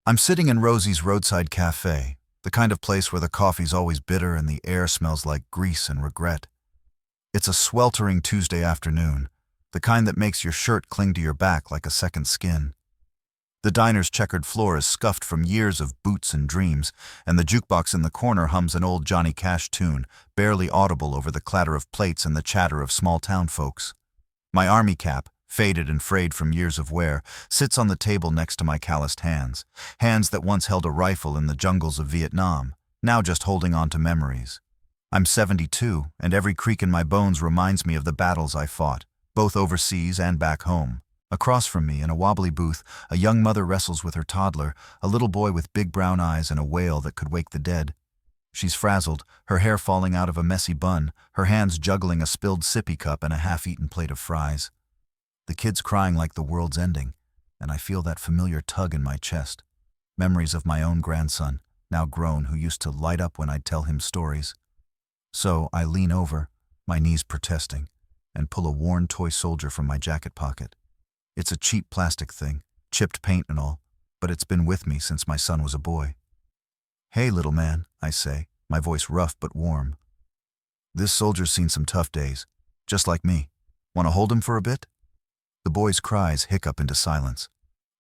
I'm sitting in Rosie's Roadside Café, the kind of place where the coffee's always bitter and the air smells like grease and regret. It's a sweltering Tuesday afternoon, the kind that makes your shirt cling to your back like a second skin. The diner's checkered floor is scuffed from years of boots and dreams, and the jukebox in the corner hums an old Johnny Cash tune, barely audible over the clatter of plates and the chatter of small-town folks. My army cap, faded and frayed from years of wear, sits on the table next to my calloused hands, hands that once held a rifle in the jungles of Vietnam, now just holding on to memories. I'm 72, and every creak in my bones reminds me of the battles I fought, both overseas and back home. Across from me, in a wobbly booth, a young mother wrestles with her toddler, a little boy with big brown eyes and a wail that could wake the dead. She's frazzled, her hair falling out of a messy bun, her hands juggling a spilled sippy cup and a half-eaten plate of fries. The kid's crying like the world's ending, and I feel that familiar tug in my chest. Memories of my own grandson, now grown, who used to light up when I'd tell him stories. So I lean over, my knees protesting, and pull a worn toy soldier from my jacket pocket. It's a cheap plastic thing, chipped paint and all, but it's been with me since my son was a boy. "Hey, little man," I say, my voice rough but warm. "This soldier's seen some tough days, just like me. Want to hold him for a bit?" The boy's cries hiccup into silence,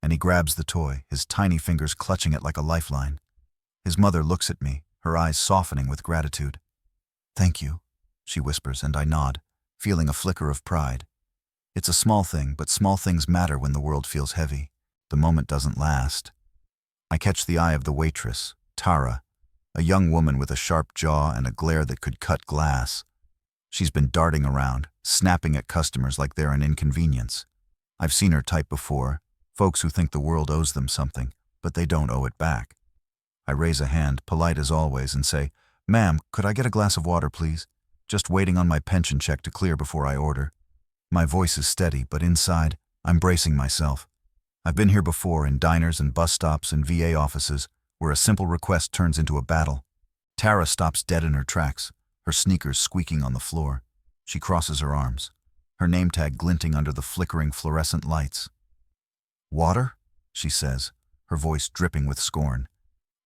and he grabs the toy, his tiny fingers clutching it like a lifeline. His mother looks at me, her eyes softening with gratitude. "Thank you," she whispers, and I nod, feeling a flicker of pride. It's a small thing, but small things matter when the world feels heavy. The moment doesn't last. I catch the eye of the waitress, Tara, a young woman with a sharp jaw and a glare that could cut glass. She's been darting around, snapping at customers like they're an inconvenience. I've seen her type before, folks who think the world owes them something, but they don't owe it back. I raise a hand, polite as always, and say, "Ma'am, could I get a glass of water, please? Just waiting on my pension check to clear before I order." My voice is steady, but inside, I'm bracing myself. I've been here before, in diners and bus stops and VA offices, where a simple request turns into a battle. Tara stops dead in her tracks, her sneakers squeaking on the floor. She crosses her arms, her name tag glinting under the flickering fluorescent lights. "Water?" she says, her voice dripping with scorn.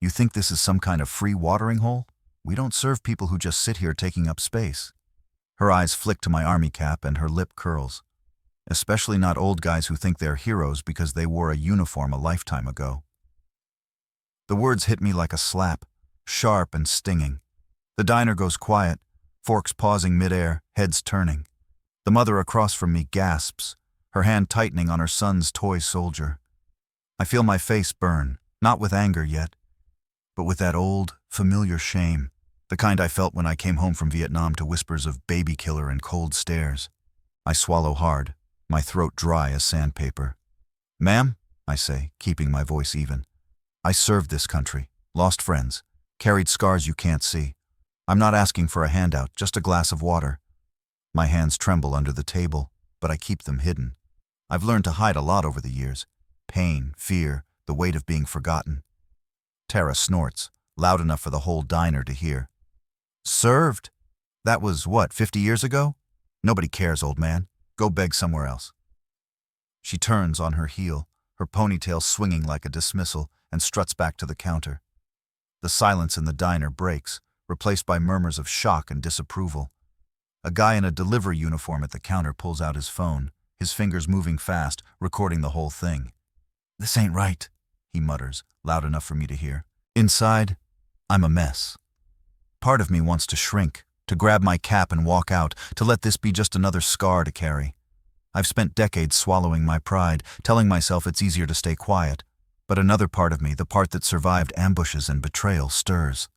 "You think this is some kind of free watering hole? We don't serve people who just sit here taking up space." Her eyes flick to my army cap and her lip curls. Especially not old guys who think they're heroes because they wore a uniform a lifetime ago. The words hit me like a slap, sharp and stinging. The diner goes quiet, forks pausing midair, heads turning. The mother across from me gasps, her hand tightening on her son's toy soldier. I feel my face burn, not with anger yet, but with that old, familiar shame, the kind I felt when I came home from Vietnam to whispers of baby killer and cold stares. I swallow hard, my throat dry as sandpaper. "Ma'am," I say, keeping my voice even. "I served this country, lost friends, carried scars you can't see. I'm not asking for a handout, just a glass of water." My hands tremble under the table, but I keep them hidden. I've learned to hide a lot over the years. Pain, fear, the weight of being forgotten. Tara snorts, loud enough for the whole diner to hear. "Served? That was, what, 50 years ago? Nobody cares, old man. Go beg somewhere else." She turns on her heel, her ponytail swinging like a dismissal, and struts back to the counter. The silence in the diner breaks, replaced by murmurs of shock and disapproval. A guy in a delivery uniform at the counter pulls out his phone, his fingers moving fast, recording the whole thing. "This ain't right," he mutters, loud enough for me to hear. Inside, I'm a mess. Part of me wants to shrink, to grab my cap and walk out, to let this be just another scar to carry. I've spent decades swallowing my pride, telling myself it's easier to stay quiet. But another part of me, the part that survived ambushes and betrayal, stirs.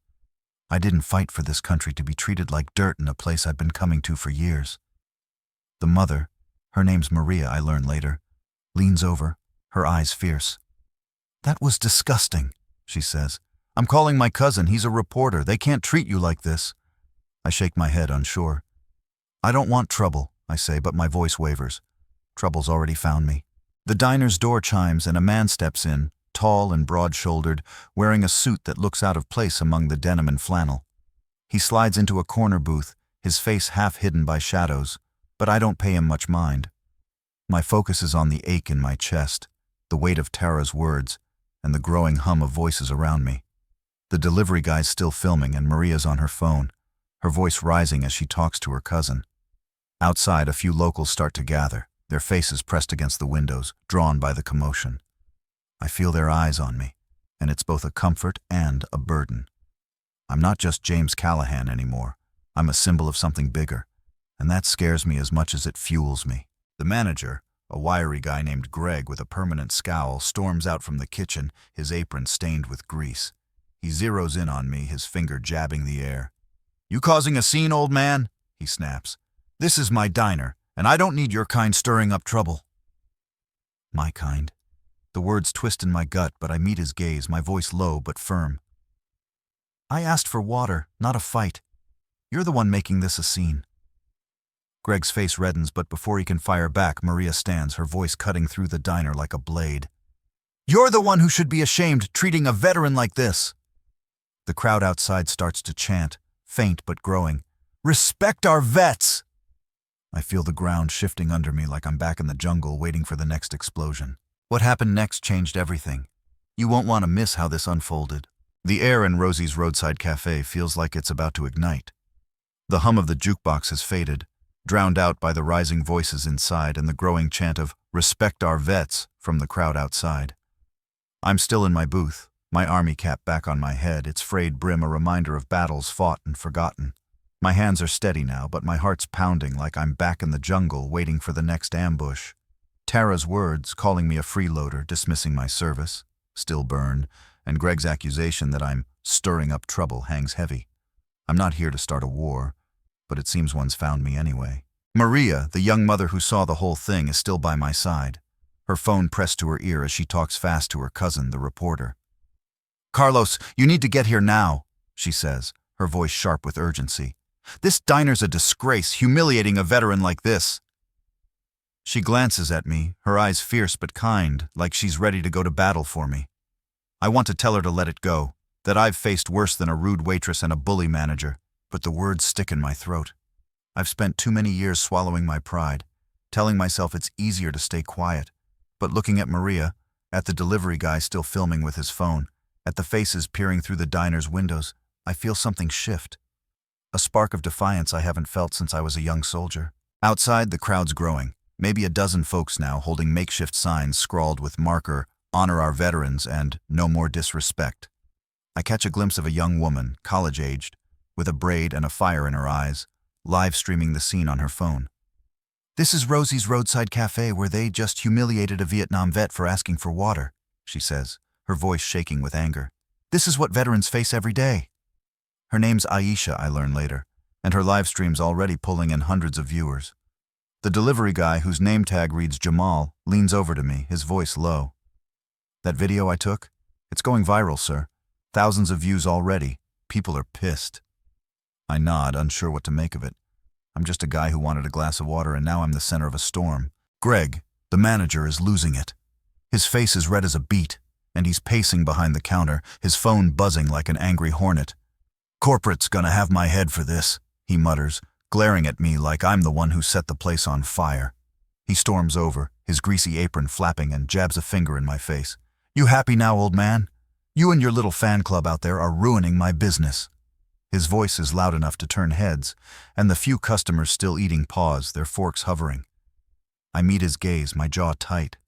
I didn't fight for this country to be treated like dirt in a place I'd been coming to for years. The mother, her name's Maria, I learn later, leans over, her eyes fierce. "That was disgusting," she says. "I'm calling my cousin, he's a reporter. They can't treat you like this." I shake my head, unsure. "I don't want trouble," I say, but my voice wavers. Trouble's already found me. The diner's door chimes and a man steps in, tall and broad-shouldered, wearing a suit that looks out of place among the denim and flannel. He slides into a corner booth, his face half hidden by shadows, but I don't pay him much mind. My focus is on the ache in my chest, the weight of Tara's words, and the growing hum of voices around me. The delivery guy's still filming and Maria's on her phone, her voice rising as she talks to her cousin. Outside, a few locals start to gather, their faces pressed against the windows, drawn by the commotion. I feel their eyes on me, and it's both a comfort and a burden. I'm not just James Callahan anymore. I'm a symbol of something bigger, and that scares me as much as it fuels me. The manager, a wiry guy named Greg with a permanent scowl, storms out from the kitchen, his apron stained with grease. He zeroes in on me, his finger jabbing the air. "You causing a scene, old man?" he snaps. "This is my diner, and I don't need your kind stirring up trouble." My kind? The words twist in my gut, but I meet his gaze, my voice low but firm. "I asked for water, not a fight. You're the one making this a scene." Greg's face reddens, but before he can fire back, Maria stands, her voice cutting through the diner like a blade. "You're the one who should be ashamed, treating a veteran like this." The crowd outside starts to chant, faint but growing. "Respect our vets!" I feel the ground shifting under me like I'm back in the jungle waiting for the next explosion. What happened next changed everything. You won't want to miss how this unfolded. The air in Rosie's Roadside Café feels like it's about to ignite. The hum of the jukebox has faded, drowned out by the rising voices inside and the growing chant of "Respect our vets" from the crowd outside. I'm still in my booth, my army cap back on my head, its frayed brim a reminder of battles fought and forgotten. My hands are steady now, but my heart's pounding like I'm back in the jungle waiting for the next ambush. Tara's words, calling me a freeloader, dismissing my service, still burn, and Greg's accusation that I'm stirring up trouble hangs heavy. I'm not here to start a war, but it seems one's found me anyway. Maria, the young mother who saw the whole thing, is still by my side, her phone pressed to her ear as she talks fast to her cousin, the reporter. "Carlos, you need to get here now," she says, her voice sharp with urgency. "This diner's a disgrace, humiliating a veteran like this." She glances at me, her eyes fierce but kind, like she's ready to go to battle for me. I want to tell her to let it go, that I've faced worse than a rude waitress and a bully manager, but the words stick in my throat. I've spent too many years swallowing my pride, telling myself it's easier to stay quiet, but looking at Maria, at the delivery guy still filming with his phone, at the faces peering through the diner's windows, I feel something shift. A spark of defiance I haven't felt since I was a young soldier. Outside, the crowd's growing. Maybe a dozen folks now holding makeshift signs scrawled with marker, "Honor our veterans" and "No more disrespect." I catch a glimpse of a young woman, college-aged, with a braid and a fire in her eyes, live streaming the scene on her phone. "This is Rosie's Roadside Café, where they just humiliated a Vietnam vet for asking for water," she says, her voice shaking with anger. "This is what veterans face every day." Her name's Aisha, I learn later, and her live stream's already pulling in hundreds of viewers. The delivery guy, whose name tag reads Jamal, leans over to me, his voice low. "That video I took? It's going viral, sir. Thousands of views already. People are pissed." I nod, unsure what to make of it. I'm just a guy who wanted a glass of water, and now I'm the center of a storm. Greg, the manager, is losing it. His face is red as a beet, and he's pacing behind the counter, his phone buzzing like an angry hornet. "Corporate's gonna have my head for this," he mutters, glaring at me like I'm the one who set the place on fire. He storms over, his greasy apron flapping, and jabs a finger in my face. "You happy now, old man? You and your little fan club out there are ruining my business." His voice is loud enough to turn heads, and the few customers still eating pause, their forks hovering. I meet his gaze, my jaw tight.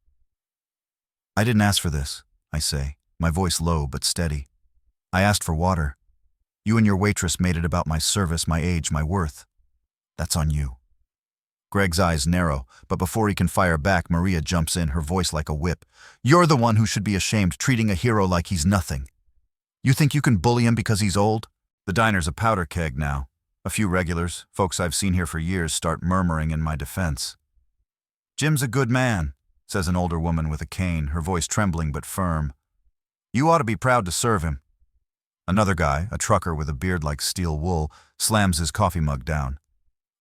"I didn't ask for this," I say, my voice low but steady. "I asked for water. You and your waitress made it about my service, my age, my worth. That's on you." Greg's eyes narrow, but before he can fire back, Maria jumps in, her voice like a whip. "You're the one who should be ashamed, treating a hero like he's nothing. You think you can bully him because he's old?" The diner's a powder keg now. A few regulars, folks I've seen here for years, start murmuring in my defense. "Jim's a good man," says an older woman with a cane, her voice trembling but firm. "You ought to be proud to serve him." Another guy, a trucker with a beard like steel wool, slams his coffee mug down.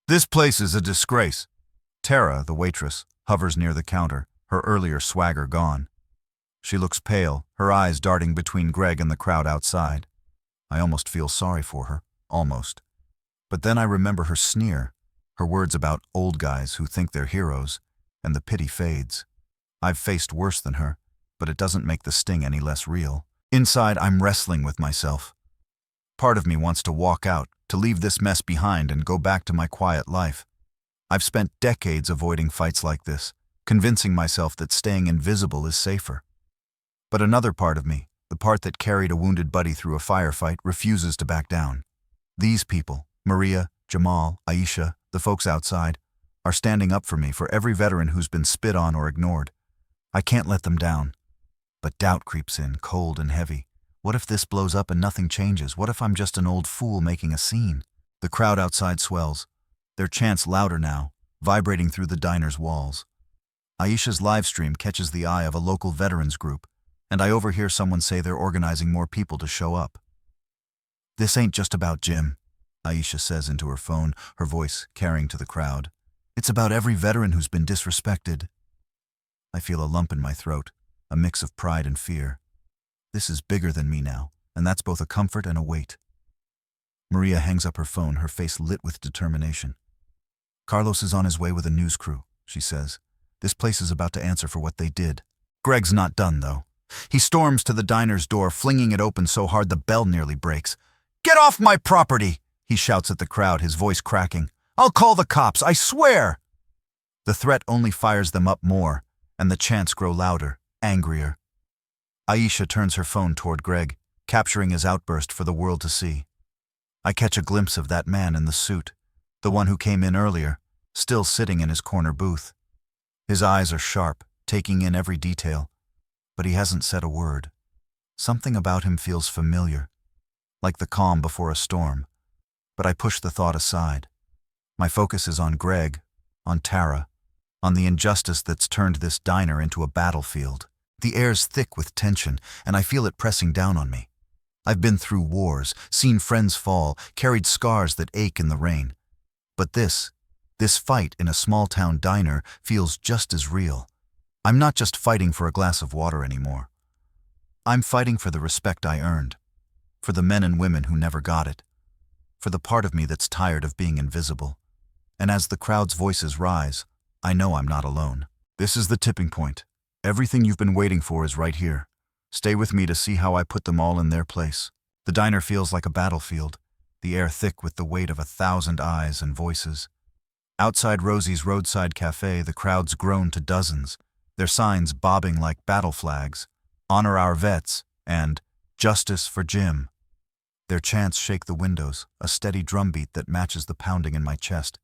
"This place is a disgrace." Tara, the waitress, hovers near the counter, her earlier swagger gone. She looks pale, her eyes darting between Greg and the crowd outside. I almost feel sorry for her, almost. But then I remember her sneer, her words about old guys who think they're heroes, and the pity fades. I've faced worse than her, but it doesn't make the sting any less real. Inside, I'm wrestling with myself. Part of me wants to walk out, to leave this mess behind and go back to my quiet life. I've spent decades avoiding fights like this, convincing myself that staying invisible is safer. But another part of me, the part that carried a wounded buddy through a firefight, refuses to back down. These people, Maria, Jamal, Aisha, the folks outside, are standing up for me, for every veteran who's been spit on or ignored. I can't let them down. But doubt creeps in, cold and heavy. What if this blows up and nothing changes? What if I'm just an old fool making a scene? The crowd outside swells, their chants louder now, vibrating through the diner's walls. Aisha's live stream catches the eye of a local veterans group, and I overhear someone say they're organizing more people to show up. "This ain't just about Jim," Aisha says into her phone, her voice carrying to the crowd. "It's about every veteran who's been disrespected." I feel a lump in my throat, a mix of pride and fear. This is bigger than me now, and that's both a comfort and a weight. Maria hangs up her phone, her face lit with determination. "Carlos is on his way with a news crew," she says. "This place is about to answer for what they did." Greg's not done, though. He storms to the diner's door, flinging it open so hard the bell nearly breaks. "Get off my property!" he shouts at the crowd, his voice cracking. "I'll call the cops, I swear!" The threat only fires them up more, and the chants grow louder, angrier. Aisha turns her phone toward Greg, capturing his outburst for the world to see. I catch a glimpse of that man in the suit, the one who came in earlier, still sitting in his corner booth. His eyes are sharp, taking in every detail, but he hasn't said a word. Something about him feels familiar, like the calm before a storm, but I push the thought aside. My focus is on Greg, on Tara, on the injustice that's turned this diner into a battlefield. The air's thick with tension, and I feel it pressing down on me. I've been through wars, seen friends fall, carried scars that ache in the rain. But this fight in a small-town diner feels just as real. I'm not just fighting for a glass of water anymore. I'm fighting for the respect I earned, for the men and women who never got it, for the part of me that's tired of being invisible. And as the crowd's voices rise, I know I'm not alone. This is the tipping point. Everything you've been waiting for is right here. Stay with me to see how I put them all in their place. The diner feels like a battlefield, the air thick with the weight of 1,000 eyes and voices. Outside Rosie's Roadside Café, the crowd's grown to dozens, their signs bobbing like battle flags, "Honor our vets," and "Justice for Jim." Their chants shake the windows, a steady drumbeat that matches the pounding in my chest.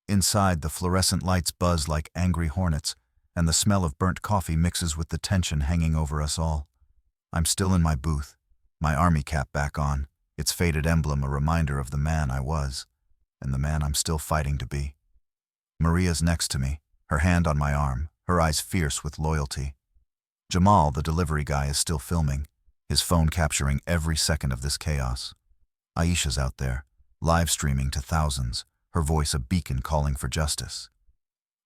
Inside, the fluorescent lights buzz like angry hornets, and the smell of burnt coffee mixes with the tension hanging over us all. I'm still in my booth, my army cap back on, its faded emblem a reminder of the man I was, and the man I'm still fighting to be. Maria's next to me, her hand on my arm, her eyes fierce with loyalty. Jamal, the delivery guy, is still filming, his phone capturing every second of this chaos. Aisha's out there, live streaming to thousands, her voice a beacon calling for justice.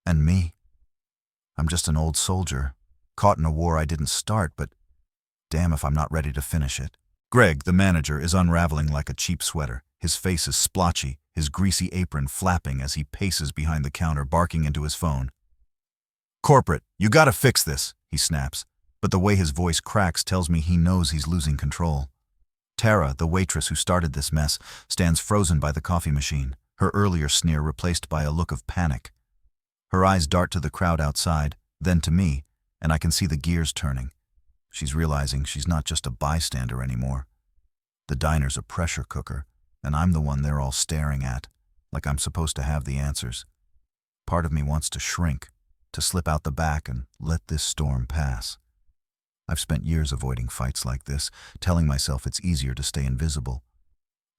And me? I'm just an old soldier, caught in a war I didn't start, but damn if I'm not ready to finish it. Greg, the manager, is unraveling like a cheap sweater. His face is splotchy, his greasy apron flapping as he paces behind the counter, barking into his phone. "Corporate, you gotta fix this," he snaps, but the way his voice cracks tells me he knows he's losing control. Tara, the waitress who started this mess, stands frozen by the coffee machine, her earlier sneer replaced by a look of panic. Her eyes dart to the crowd outside, then to me, and I can see the gears turning. She's realizing she's not just a bystander anymore. The diner's a pressure cooker, and I'm the one they're all staring at, like I'm supposed to have the answers. Part of me wants to shrink, to slip out the back and let this storm pass. I've spent years avoiding fights like this, telling myself it's easier to stay invisible.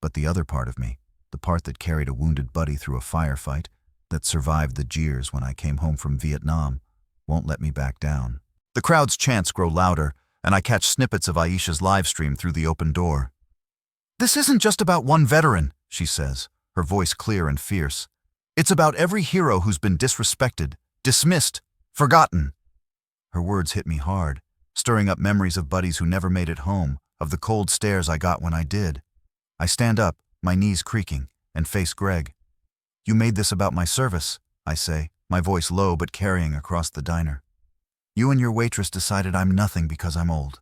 But the other part of me, the part that carried a wounded buddy through a firefight, that survived the jeers when I came home from Vietnam, won't let me back down. The crowd's chants grow louder, and I catch snippets of Aisha's live stream through the open door. "This isn't just about one veteran," she says, her voice clear and fierce. "It's about every hero who's been disrespected, dismissed, forgotten." Her words hit me hard, stirring up memories of buddies who never made it home, of the cold stares I got when I did. I stand up, my knees creaking, and face Greg. "You made this about my service," I say, my voice low but carrying across the diner. You and your waitress decided I'm nothing because I'm old.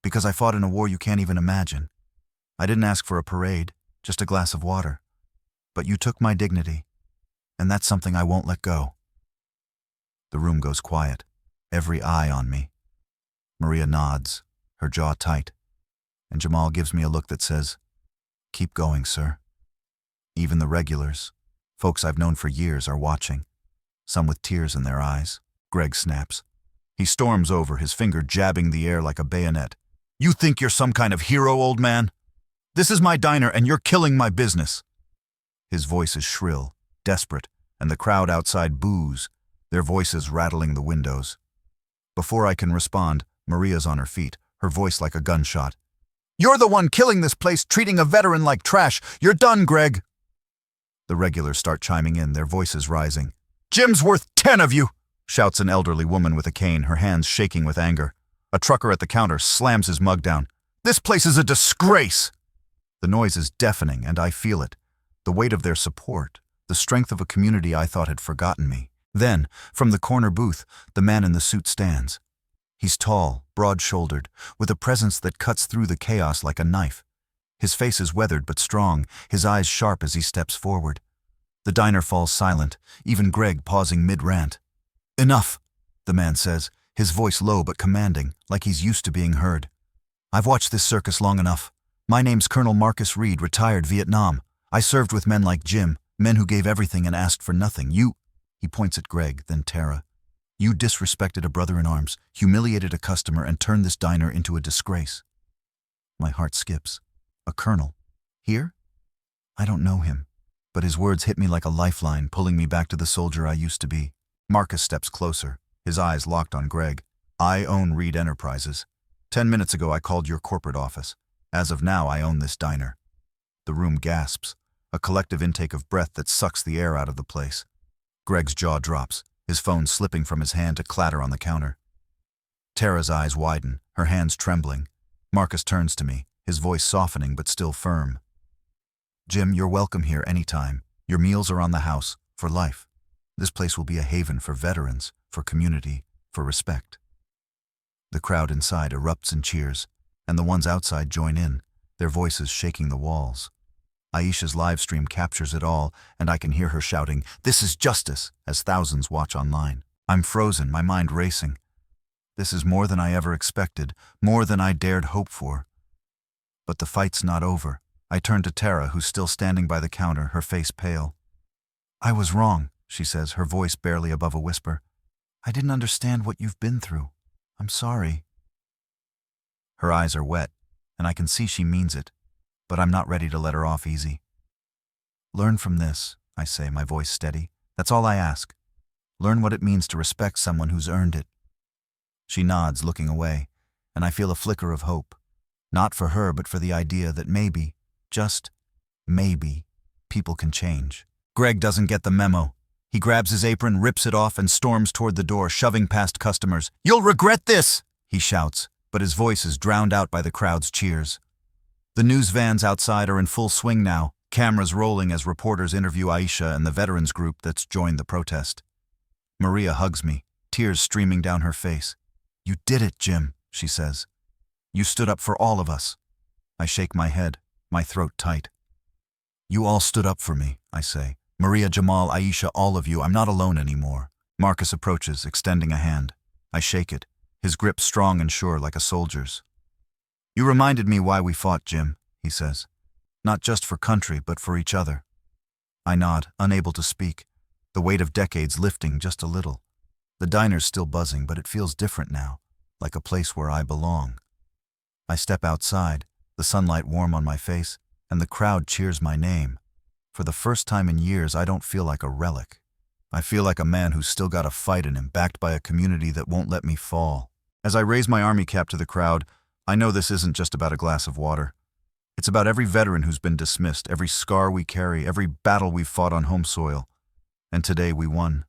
Because I fought in a war you can't even imagine. I didn't ask for a parade, just a glass of water. But you took my dignity, and that's something I won't let go. The room goes quiet, every eye on me. Maria nods, her jaw tight, and Jamal gives me a look that says, "Keep going, sir." Even the regulars, folks I've known for years, are watching, some with tears in their eyes. Greg snaps. He storms over, his finger jabbing the air like a bayonet. "You think you're some kind of hero, old man? This is my diner and you're killing my business." His voice is shrill, desperate, and the crowd outside boos, their voices rattling the windows. Before I can respond, Maria's on her feet, her voice like a gunshot. "You're the one killing this place, treating a veteran like trash. You're done, Greg." The regulars start chiming in, their voices rising. "Jim's worth 10 of you," shouts an elderly woman with a cane, her hands shaking with anger. A trucker at the counter slams his mug down. "This place is a disgrace." The noise is deafening, and I feel it. The weight of their support, the strength of a community I thought had forgotten me. Then, from the corner booth, the man in the suit stands. He's tall, broad-shouldered, with a presence that cuts through the chaos like a knife. His face is weathered but strong, his eyes sharp as he steps forward. The diner falls silent, even Greg pausing mid-rant. "Enough," the man says, his voice low but commanding, like he's used to being heard. "I've watched this circus long enough. My name's Colonel Marcus Reed, retired Vietnam. I served with men like Jim, men who gave everything and asked for nothing. You," he points at Greg, then Tara, "you disrespected a brother-in-arms, humiliated a customer, and turned this diner into a disgrace." My heart skips. A colonel? Here? I don't know him, but his words hit me like a lifeline, pulling me back to the soldier I used to be. Marcus steps closer, his eyes locked on Greg. "I own Reed Enterprises. 10 minutes ago I called your corporate office. As of now, I own this diner." The room gasps, a collective intake of breath that sucks the air out of the place. Greg's jaw drops, his phone slipping from his hand to clatter on the counter. Tara's eyes widen, her hands trembling. Marcus turns to me, his voice softening but still firm. "Jim, you're welcome here anytime. Your meals are on the house, for life. This place will be a haven for veterans, for community, for respect." The crowd inside erupts in cheers, and the ones outside join in, their voices shaking the walls. Aisha's live stream captures it all, and I can hear her shouting, "This is justice," as thousands watch online. I'm frozen, my mind racing. This is more than I ever expected, more than I dared hope for. But the fight's not over. I turn to Tara, who's still standing by the counter, her face pale. "I was wrong," she says, her voice barely above a whisper. "I didn't understand what you've been through. I'm sorry." Her eyes are wet, and I can see she means it, but I'm not ready to let her off easy. "Learn from this," I say, my voice steady. "That's all I ask. Learn what it means to respect someone who's earned it." She nods, looking away, and I feel a flicker of hope. Not for her, but for the idea that maybe, just maybe, people can change. Greg doesn't get the memo. He grabs his apron, rips it off, and storms toward the door, shoving past customers. "You'll regret this!" he shouts, but his voice is drowned out by the crowd's cheers. The news vans outside are in full swing now, cameras rolling as reporters interview Aisha and the veterans group that's joined the protest. Maria hugs me, tears streaming down her face. "You did it, Jim," she says. "You stood up for all of us." I shake my head, my throat tight. "You all stood up for me," I say. "Maria, Jamal, Aisha, all of you. I'm not alone anymore." Marcus approaches, extending a hand. I shake it, his grip strong and sure like a soldier's. "You reminded me why we fought, Jim," he says. "Not just for country, but for each other." I nod, unable to speak, the weight of decades lifting just a little. The diner's still buzzing, but it feels different now, like a place where I belong. I step outside, the sunlight warm on my face, and the crowd cheers my name. For the first time in years, I don't feel like a relic. I feel like a man who's still got a fight in him, backed by a community that won't let me fall. As I raise my army cap to the crowd, I know this isn't just about a glass of water. It's about every veteran who's been dismissed, every scar we carry, every battle we've fought on home soil. And today we won.